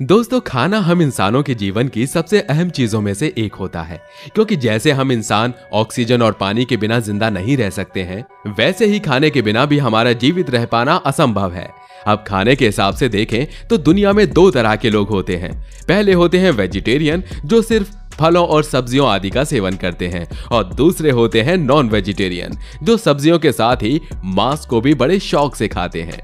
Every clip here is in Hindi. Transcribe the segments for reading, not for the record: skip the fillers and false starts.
दोस्तों, खाना हम इंसानों के जीवन की सबसे अहम चीजों में से एक होता है, क्योंकि जैसे हम इंसान ऑक्सीजन और पानी के बिना जिंदा नहीं रह सकते हैं, वैसे ही खाने के बिना भी हमारा जीवित रह पाना असंभव है। अब खाने के हिसाब से देखें तो दुनिया में दो तरह के लोग होते हैं। पहले होते हैं वेजिटेरियन, जो सिर्फ फलों और सब्जियों आदि का सेवन करते हैं, और दूसरे होते हैं नॉन वेजिटेरियन, जो सब्जियों के साथ ही मांस को भी बड़े शौक से खाते हैं।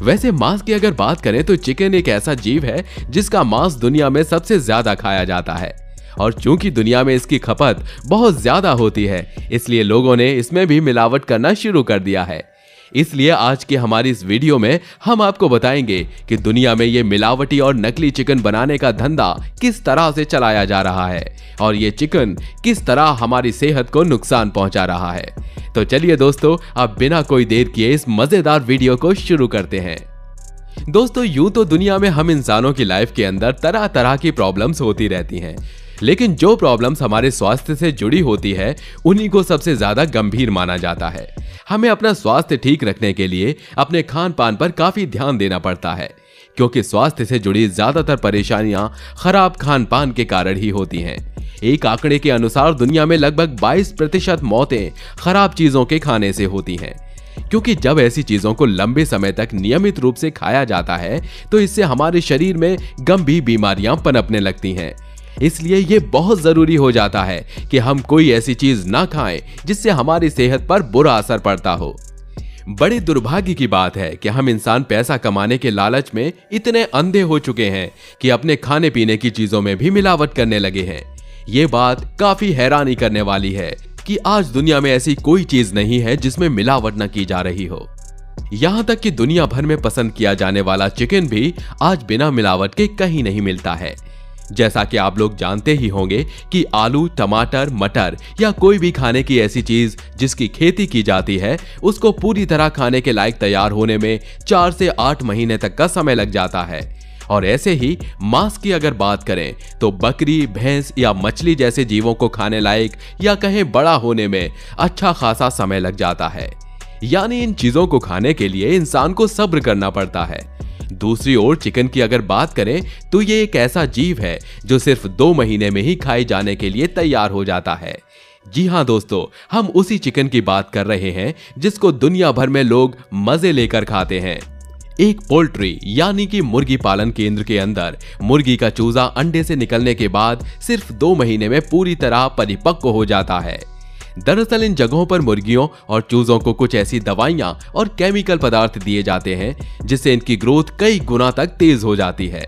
वैसे मांस की अगर बात करें तो चिकन एक ऐसा जीव है जिसका मांस दुनिया में सबसे ज्यादा खाया जाता है, और चूंकि दुनिया में इसकी खपत बहुत ज्यादा होती है, इसलिए लोगों ने इसमें भी मिलावट करना शुरू कर दिया है। इसलिए आज की हमारी इस वीडियो में हम आपको बताएंगे कि दुनिया में ये मिलावटी और नकली चिकन बनाने का धंधा किस तरह से चलाया जा रहा है, और ये चिकन किस तरह हमारी सेहत को नुकसान पहुंचा रहा है। तो चलिए दोस्तों, अब बिना कोई देर किए इस मजेदार वीडियो को शुरू करते हैं। दोस्तों, यूं तो दुनिया में हम इंसानों की लाइफ के अंदर तरह तरह की प्रॉब्लम्स होती रहती हैं, लेकिन जो प्रॉब्लम्स हमारे स्वास्थ्य से जुड़ी होती है उन्हीं को सबसे ज्यादा गंभीर माना जाता है। हमें अपना स्वास्थ्य ठीक रखने के लिए अपने खान पान पर काफी ध्यान देना पड़ता है, क्योंकि स्वास्थ्य से जुड़ी ज्यादातर परेशानियां खराब खान पान के कारण ही होती हैं। एक आंकड़े के अनुसार दुनिया में लगभग 22% मौतें खराब चीजों के खाने से होती हैं, क्योंकि जब ऐसी चीजों को लंबे समय तक नियमित रूप से खाया जाता है तो इससे हमारे शरीर में गंभीर बीमारियां पनपने लगती हैं। इसलिए ये बहुत जरूरी हो जाता है कि हम कोई ऐसी चीज ना खाएं जिससे हमारी सेहत पर बुरा असर पड़ता हो। बड़े दुर्भाग्य की बात है कि हम इंसान पैसा कमाने के लालच में इतने अंधे हो चुके हैं कि अपने खाने पीने की चीजों में भी मिलावट करने लगे हैं। ये बात काफी हैरानी करने वाली है कि आज दुनिया में ऐसी कोई चीज नहीं है जिसमें मिलावट न की जा रही हो। यहाँ तक कि दुनिया भर में पसंद किया जाने वाला चिकन भी आज बिना मिलावट के कहीं नहीं मिलता है। जैसा कि आप लोग जानते ही होंगे कि आलू, टमाटर, मटर या कोई भी खाने की ऐसी चीज जिसकी खेती की जाती है, उसको पूरी तरह खाने के लायक तैयार होने में 4 से 8 महीने तक का समय लग जाता है। और ऐसे ही मांस की अगर बात करें तो बकरी, भैंस या मछली जैसे जीवों को खाने लायक या कहीं बड़ा होने में अच्छा खासा समय लग जाता है। यानी इन चीजों को खाने के लिए इंसान को सब्र करना पड़ता है। दूसरी ओर चिकन की अगर बात करें तो ये एक ऐसा जीव है जो सिर्फ 2 महीने में ही खाए जाने के लिए तैयार हो जाता है। जी हाँ दोस्तों, हम उसी चिकन की बात कर रहे हैं जिसको दुनिया भर में लोग मजे लेकर खाते हैं। एक पोल्ट्री यानी कि मुर्गी पालन केंद्र के अंदर मुर्गी का चूजा अंडे से निकलने के बाद सिर्फ 2 महीने में पूरी तरह परिपक्व हो जाता है। दरअसल इन जगहों पर मुर्गियों और चूजों को कुछ ऐसी दवाइयां और केमिकल पदार्थ दिए जाते हैं जिससे इनकी ग्रोथ कई गुना तक तेज हो जाती है,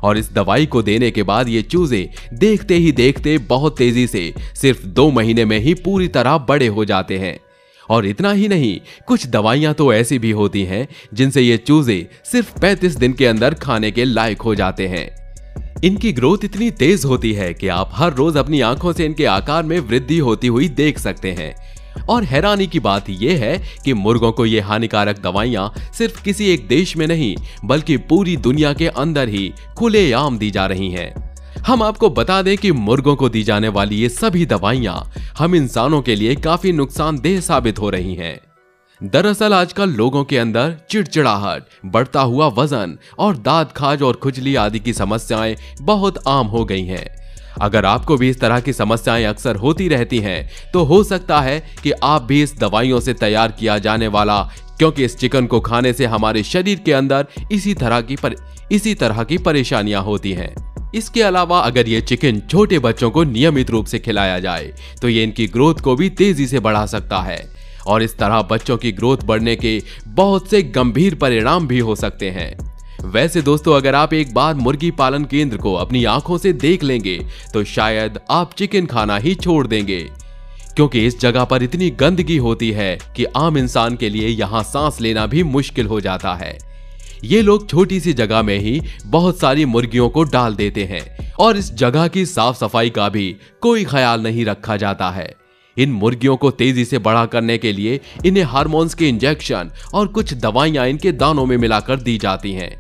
और इस दवाई को देने के बाद ये चूजे देखते ही देखते बहुत तेजी से सिर्फ 2 महीने में ही पूरी तरह बड़े हो जाते हैं। और इतना ही नहीं, कुछ दवाइयां तो ऐसी भी होती हैं जिनसे ये चूजे सिर्फ 35 दिन के अंदर खाने के लायक हो जाते हैं। इनकी ग्रोथ इतनी तेज होती है कि आप हर रोज अपनी आंखों से इनके आकार में वृद्धि होती हुई देख सकते हैं। और हैरानी की बात यह है कि मुर्गों को ये हानिकारक दवाइयां सिर्फ किसी एक देश में नहीं बल्कि पूरी दुनिया के अंदर ही खुलेआम दी जा रही हैं। हम आपको बता दें कि मुर्गों को दी जाने वाली ये सभी दवाइयां हम इंसानों के लिए काफी नुकसानदेह साबित हो रही हैं। दरअसल आजकल लोगों के अंदर चिड़चिड़ाहट, बढ़ता हुआ वजन और दांत खाज और खुजली आदि की समस्याएं बहुत आम हो गई हैं। अगर आपको भी इस तरह की समस्याएं अक्सर होती रहती हैं तो हो सकता है कि आप भी इस दवाइयों से तैयार किया जाने वाला, क्योंकि इस चिकन को खाने से हमारे शरीर के अंदर इसी तरह की परेशानियां होती हैं। इसके अलावा अगर ये चिकन छोटे बच्चों को नियमित रूप से खिलाया जाए तो ये इनकी ग्रोथ को भी तेजी से बढ़ा सकता है, और इस तरह बच्चों की ग्रोथ बढ़ने के बहुत से गंभीर परिणाम भी हो सकते हैं। वैसे दोस्तों, अगर आप एक बार मुर्गी पालन केंद्र को अपनी आंखों से देख लेंगे तो शायद आप चिकन खाना ही छोड़ देंगे, क्योंकि इस जगह पर इतनी गंदगी होती है कि आम इंसान के लिए यहां सांस लेना भी मुश्किल हो जाता है। ये लोग छोटी सी जगह में ही बहुत सारी मुर्गियों को डाल देते हैं, और इस जगह की साफ सफाई का भी कोई ख्याल नहीं रखा जाता है। इन मुर्गियों को तेजी से बड़ा करने के लिए इन्हें हार्मोन्स के इंजेक्शन और कुछ दवाइयां इनके दानों में मिलाकर दी जाती हैं।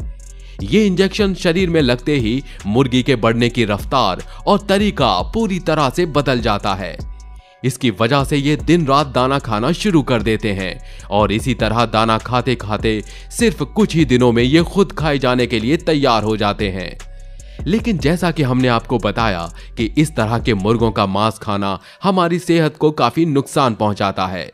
ये इंजेक्शन शरीर में लगते ही मुर्गी के बढ़ने की रफ्तार और तरीका पूरी तरह से बदल जाता है। इसकी वजह से ये दिन रात दाना खाना शुरू कर देते हैं और इसी तरह दाना खाते खाते सिर्फ कुछ ही दिनों में ये खुद खाए जाने के लिए तैयार हो जाते हैं। लेकिन जैसा कि हमने आपको बताया कि इस तरह के मुर्गों का मांस खाना हमारी सेहत को काफी नुकसान पहुंचाता है।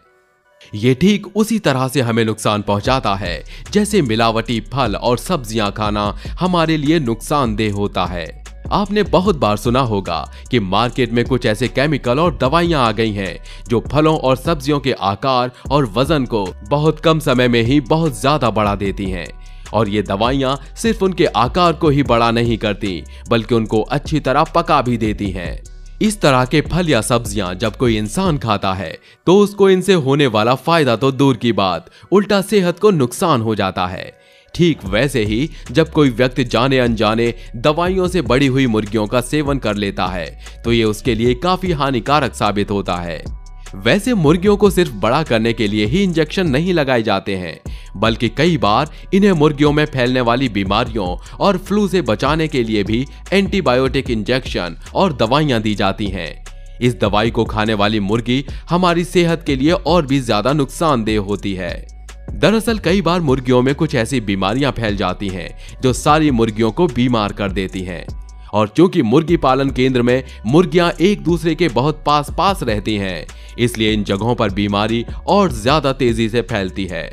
ये ठीक उसी तरह से हमें नुकसान पहुंचाता है जैसे मिलावटी फल और सब्जियां खाना हमारे लिए नुकसानदेह होता है। आपने बहुत बार सुना होगा कि मार्केट में कुछ ऐसे केमिकल और दवाइयां आ गई हैं जो फलों और सब्जियों के आकार और वजन को बहुत कम समय में ही बहुत ज्यादा बढ़ा देती हैं। और ये दवाइयां सिर्फ उनके आकार को ही बड़ा नहीं करती बल्कि उनको अच्छी तरह पका भी देती हैं। इस तरह के फल या सब्जियां जब कोई इंसान खाता है तो उसको इनसे होने वाला फायदा तो दूर की बात, उल्टा सेहत को नुकसान हो जाता है। ठीक वैसे ही जब कोई व्यक्ति जाने अनजाने दवाइयों से बड़ी हुई मुर्गियों का सेवन कर लेता है तो ये उसके लिए काफी हानिकारक साबित होता है। वैसे मुर्गियों को सिर्फ बड़ा करने के लिए ही इंजेक्शन नहीं लगाए जाते हैं, बल्कि कई बार इन्हें मुर्गियों में फैलने वाली बीमारियों और फ्लू से बचाने के लिए भी एंटीबायोटिक इंजेक्शन और दवाइयां दी जाती हैं। इस दवाई को खाने वाली मुर्गी हमारी सेहत के लिए और भी ज्यादा नुकसानदेह होती है। दरअसल कई बार मुर्गियों में कुछ ऐसी बीमारियां फैल जाती हैं जो सारी मुर्गियों को बीमार कर देती हैं। और चूंकि मुर्गी पालन केंद्र में मुर्गियां एक दूसरे के बहुत पास पास रहती हैं, इसलिए इन जगहों पर बीमारी और ज्यादा तेजी से फैलती है।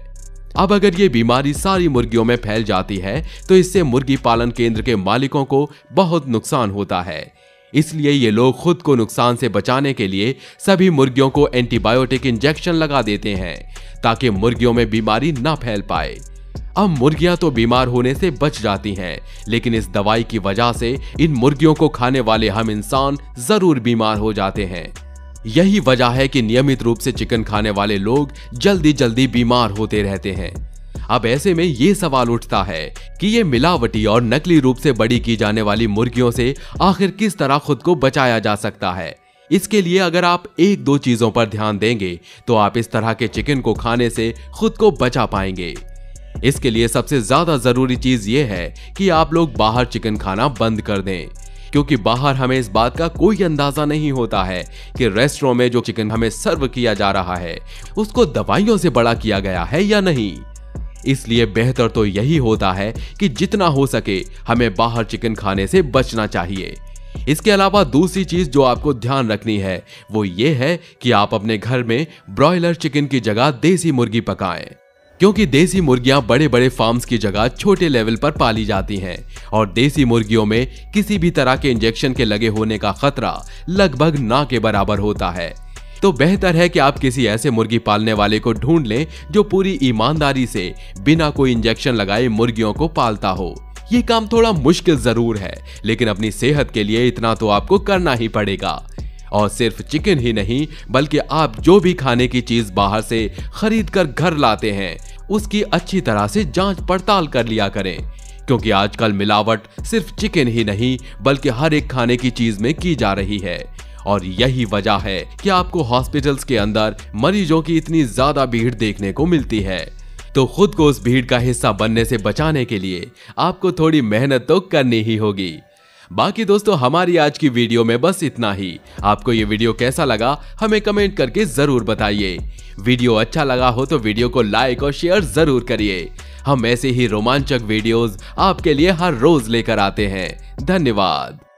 अब अगर ये बीमारी सारी मुर्गियों में फैल जाती है तो इससे मुर्गी पालन केंद्र के मालिकों को बहुत नुकसान होता है। इसलिए ये लोग खुद को नुकसान से बचाने के लिए सभी मुर्गियों को एंटीबायोटिक इंजेक्शन लगा देते हैं ताकि मुर्गियों में बीमारी ना फैल पाए। अब मुर्गियां तो बीमार होने से बच जाती हैं, लेकिन इस दवाई की वजह से इन मुर्गियों को खाने वाले हम इंसान जरूर बीमार हो जाते हैं। यही वजह है कि नियमित रूप से चिकन खाने वाले लोग जल्दी जल्दी बीमार होते रहते हैं। अब ऐसे में ये सवाल उठता है कि ये मिलावटी और नकली रूप से बड़ी की जाने वाली मुर्गियों से आखिर किस तरह खुद को बचाया जा सकता है। इसके लिए अगर आप एक दो चीजों पर ध्यान देंगे तो आप इस तरह के चिकन को खाने से खुद को बचा पाएंगे। इसके लिए सबसे ज्यादा जरूरी चीज ये है कि आप लोग बाहर चिकन खाना बंद कर दें, क्योंकि बाहर हमें इस बात का कोई अंदाजा नहीं होता है कि रेस्टोरेंट में जो चिकन हमें सर्व किया जा रहा है उसको दवाइयों से बड़ा किया गया है या नहीं। इसलिए बेहतर तो यही होता है कि जितना हो सके हमें बाहर चिकन खाने से बचना चाहिए। इसके अलावा दूसरी चीज जो आपको ध्यान रखनी है वो ये है कि आप अपने घर में ब्रॉयलर चिकन की जगह देसी मुर्गी पकाएं, क्योंकि देसी मुर्गियां बड़े बड़े फार्म्स की जगह छोटे लेवल पर पाली जाती हैं और देसी मुर्गियों में किसी भी तरह के इंजेक्शन के लगे होने का खतरा लगभग ना के बराबर होता है। तो बेहतर है कि आप किसी ऐसे मुर्गी पालने वाले को ढूंढ लें जो पूरी ईमानदारी से बिना कोई इंजेक्शन लगाए मुर्गियों को पालता हो। ये काम थोड़ा मुश्किल जरूर है, लेकिन अपनी सेहत के लिए इतना तो आपको करना ही पड़ेगा। और सिर्फ चिकन ही नहीं बल्कि आप जो भी खाने की चीज बाहर से खरीद कर घर लाते हैं उसकी अच्छी तरह से जांच पड़ताल कर लिया करें, क्योंकि आजकल मिलावट सिर्फ चिकन ही नहीं बल्कि हर एक खाने की चीज में की जा रही है। और यही वजह है कि आपको हॉस्पिटल्स के अंदर मरीजों की इतनी ज्यादा भीड़ देखने को मिलती है। तो खुद को उस भीड़ का हिस्सा बनने से बचाने के लिए आपको थोड़ी मेहनत तो करनी ही होगी। बाकी दोस्तों हमारी आज की वीडियो में बस इतना ही। आपको ये वीडियो कैसा लगा हमें कमेंट करके जरूर बताइए। वीडियो अच्छा लगा हो तो वीडियो को लाइक और शेयर जरूर करिए। हम ऐसे ही रोमांचक वीडियोस आपके लिए हर रोज लेकर आते हैं। धन्यवाद।